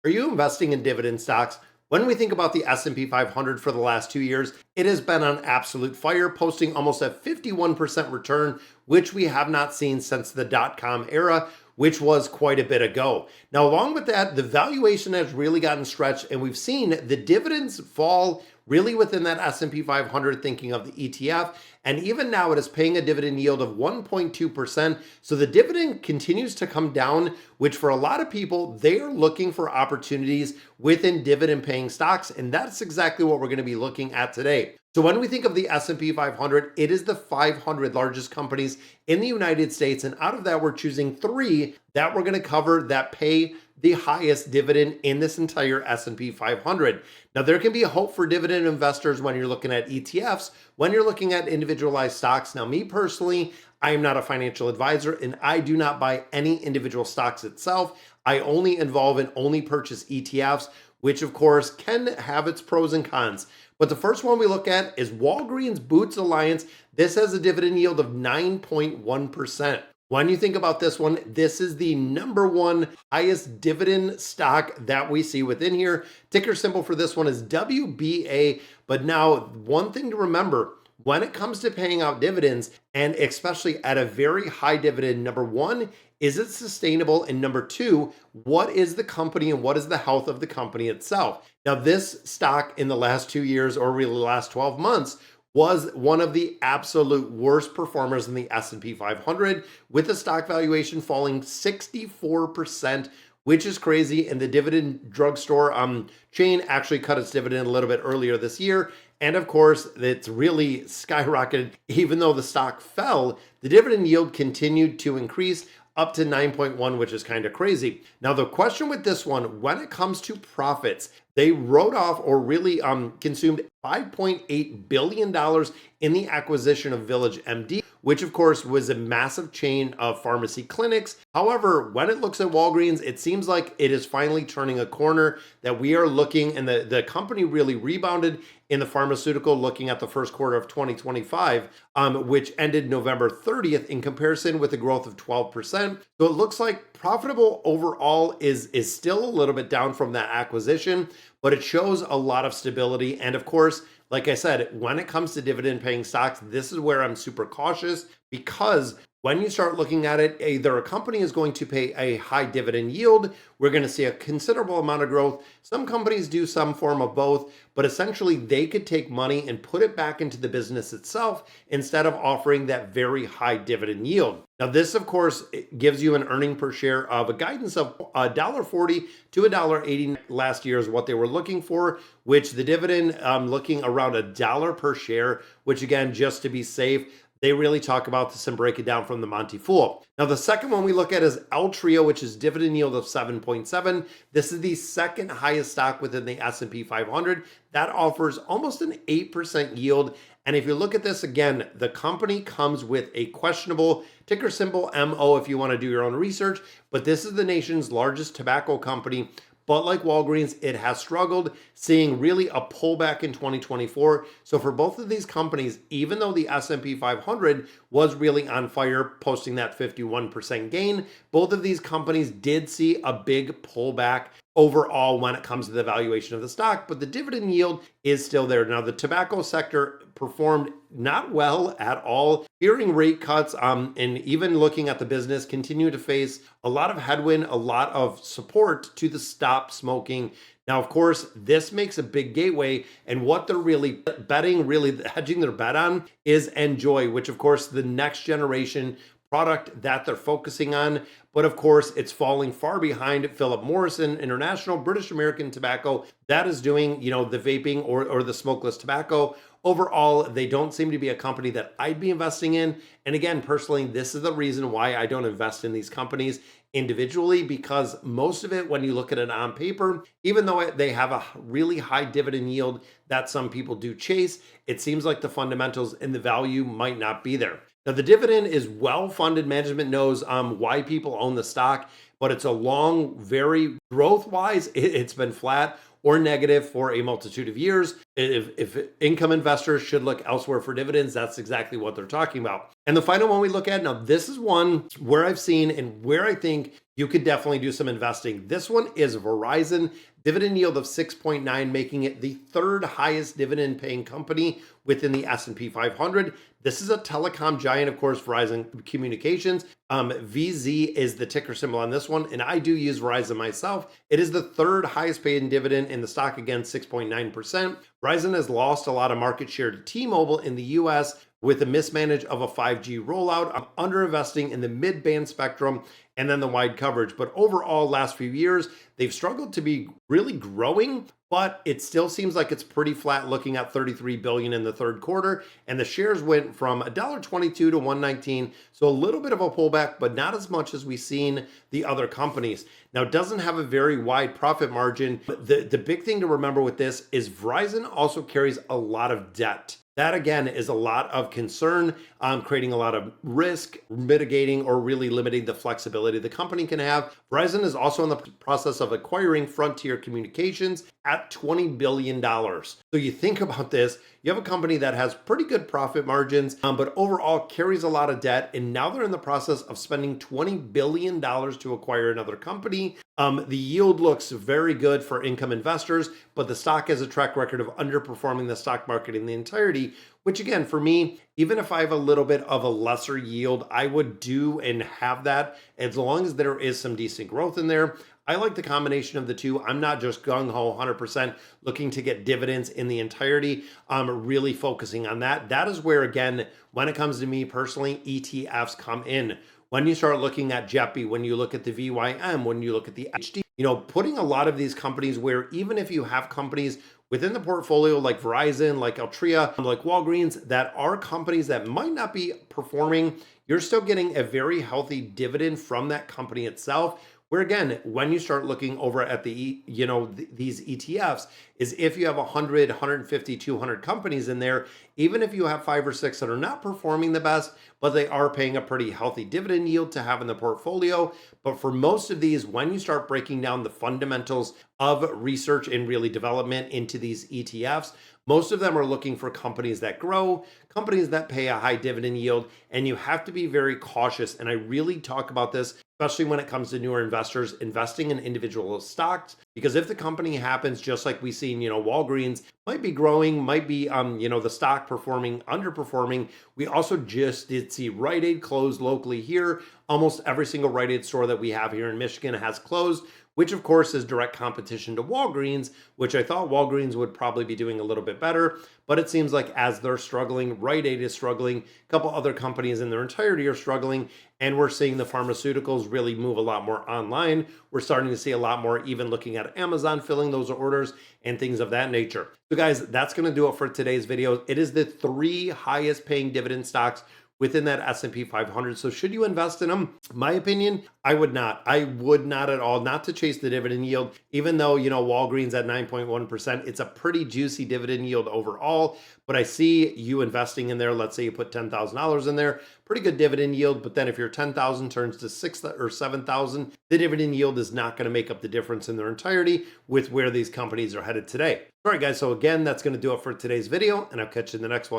Are you investing in dividend stocks? When we think about the S&P 500 for the last 2 years, it has been on absolute fire, posting almost a 51% return, which we have not seen since the dot-com era, which was quite a bit ago. Now, along with that, the valuation has really gotten stretched, and we've seen the dividends fall really within that S&P 500, thinking of the ETF. And even now, it is paying a dividend yield of 1.2%. So the dividend continues to come down, which for a lot of people, they are looking for opportunities within dividend paying stocks. And that's exactly what we're going to be looking at today. So when we think of the S&P 500, it is the 500 largest companies in the United States. And out of that, we're choosing three that we're going to cover that pay the highest dividend in this entire S&P 500. Now, there can be a hope for dividend investors when you're looking at ETFs, when you're looking at individualized stocks. Now, me personally, I am not a financial advisor and I do not buy any individual stocks itself. I only involve and only purchase ETFs, which of course can have its pros and cons. But the first one we look at is Walgreens Boots Alliance. This has a dividend yield of 9.1%. When you think about this one, this is the number one highest dividend stock that we see within here. Ticker symbol for this one is WBA. But now, one thing to remember, when it comes to paying out dividends, and especially at a very high dividend, number one, is it sustainable? And number two, what is the company and what is the health of the company itself? Now, this stock in the last 2 years, or really the last 12 months, was one of the absolute worst performers in the S&P 500, with the stock valuation falling 64%, which is crazy. And the Dividend drugstore chain actually cut its dividend a little bit earlier this year. And of course, it's really skyrocketed. Even though the stock fell, the dividend yield continued to increase up to 9.1, which is kind of crazy. Now, the question with this one, when it comes to profits, they wrote off or really consumed $5.8 billion in the acquisition of Village MD, which of course was a massive chain of pharmacy clinics. However, when it looks at Walgreens, it seems like it is finally turning a corner, that we are looking, and the company really rebounded in the pharmaceutical, looking at the first quarter of 2025, which ended November 30th, in comparison with a growth of 12%. So it looks like profitable overall is still a little bit down from that acquisition, but it shows a lot of stability. And of course, like I said, when it comes to dividend paying stocks, this is where I'm super cautious, because when you start looking at it, either a company is going to pay a high dividend yield, we're going to see a considerable amount of growth. Some companies do some form of both, but essentially they could take money and put it back into the business itself instead of offering that very high dividend yield. Now, this, of course, gives you an earning per share of a guidance of $1.40 to $1.80. Last year is what they were looking for, which the dividend looking around $1 per share, which again, just to be safe, they really talk about this and break it down from the Monty Fool. Now, the second one we look at is Altria, which is dividend yield of 7.7. This is the second highest stock within the S&P 500. That offers almost an 8% yield. And if you look at this again, the company comes with a questionable ticker symbol MO if you want to do your own research, but this is the nation's largest tobacco company. But like Walgreens, it has struggled, seeing really a pullback in 2024. So for both of these companies, even though the S&P 500 was really on fire, posting that 51% gain, both of these companies did see a big pullback overall when it comes to the valuation of the stock, but the dividend yield is still there. Now, the tobacco sector performed not well at all. Hearing rate cuts, and even looking at the business, continue to face a lot of headwind, a lot of support to the stop smoking. Now, of course, this makes a big gateway, and what they're really betting, really hedging their bet on, is Enjoy, which of course the next generation product that they're focusing on. But of course, it's falling far behind Philip Morris International, British American Tobacco, that is doing, the vaping or the smokeless tobacco. Overall, they don't seem to be a company that I'd be investing in. And again, personally, this is the reason why I don't invest in these companies individually, because most of it, when you look at it on paper, even though they have a really high dividend yield that some people do chase, it seems like the fundamentals and the value might not be there. Now, the dividend is well-funded. Management knows why people own the stock, but it's a long, very Growth wise, it's been flat or negative for a multitude of years. If income investors should look elsewhere for dividends, that's exactly what they're talking about. And the final one we look at now, this is one where I've seen and where I think you could definitely do some investing. This one is Verizon, dividend yield of 6.9, making it the third highest dividend paying company within the S&P 500. This is a telecom giant, of course, Verizon Communications. VZ is the ticker symbol on this one, and I do use Verizon myself. It is the third highest paid dividend in the stock, again, 6.9%. Verizon has lost a lot of market share to T-Mobile in the US with a mismanage of a 5G rollout, underinvesting in the mid-band spectrum, and then the wide coverage. But overall, last few years, they've struggled to be really growing, but it still seems like it's pretty flat looking at $33 billion in the third quarter. And the shares went from $1.22 to $1.19. So a little bit of a pullback, but not as much as we've seen the other companies. Now, it doesn't have a very wide profit margin. But the big thing to remember with this is Verizon also carries a lot of debt. That again is a lot of concern, creating a lot of risk, mitigating or really limiting the flexibility the company can have. Verizon is also in the process of acquiring Frontier Communications at $20 billion. So you think about this, you have a company that has pretty good profit margins, but overall carries a lot of debt. And now they're in the process of spending $20 billion to acquire another company. The yield looks very good for income investors, but the stock has a track record of underperforming the stock market in the entirety, which again, for me, even if I have a little bit of a lesser yield, I would do and have that as long as there is some decent growth in there. I like the combination of the two. I'm not just gung-ho 100% looking to get dividends in the entirety. I'm really focusing on that. That is where, again, when it comes to me personally, ETFs come in. When you start looking at JEPI, when you look at the VYM, when you look at the HD, putting a lot of these companies where even if you have companies within the portfolio like Verizon, like Altria, like Walgreens, that are companies that might not be performing, you're still getting a very healthy dividend from that company itself. Where again, when you start looking over at these ETFs, is if you have 100, 150, 200 companies in there, even if you have 5 or 6 that are not performing the best, but they are paying a pretty healthy dividend yield to have in the portfolio. But for most of these, when you start breaking down the fundamentals of research and really development into these ETFs, most of them are looking for companies that grow, companies that pay a high dividend yield, and you have to be very cautious. And I really talk about this, especially when it comes to newer investors investing in individual stocks, because if the company happens, just like we seen, Walgreens might be growing, might be, the stock performing, underperforming. We also just did see Rite Aid close locally here. Almost every single Rite Aid store that we have here in Michigan has closed, which of course is direct competition to Walgreens, which I thought Walgreens would probably be doing a little bit better. But it seems like as they're struggling, Rite Aid is struggling, a couple other companies in their entirety are struggling, and we're seeing the pharmaceuticals really move a lot more online. We're starting to see a lot more, even looking at Amazon filling those orders and things of that nature. So guys, that's going to do it for today's video. It is the 3 highest paying dividend stocks within that S&P 500. So should you invest in them? My opinion, I would not. I would not at all, not to chase the dividend yield, even though, Walgreens at 9.1%, it's a pretty juicy dividend yield overall, but I see you investing in there. Let's say you put $10,000 in there, pretty good dividend yield, but then if your 10,000 turns to 6,000 or 7,000, the dividend yield is not going to make up the difference in their entirety with where these companies are headed today. All right, guys. So again, that's going to do it for today's video, and I'll catch you in the next one.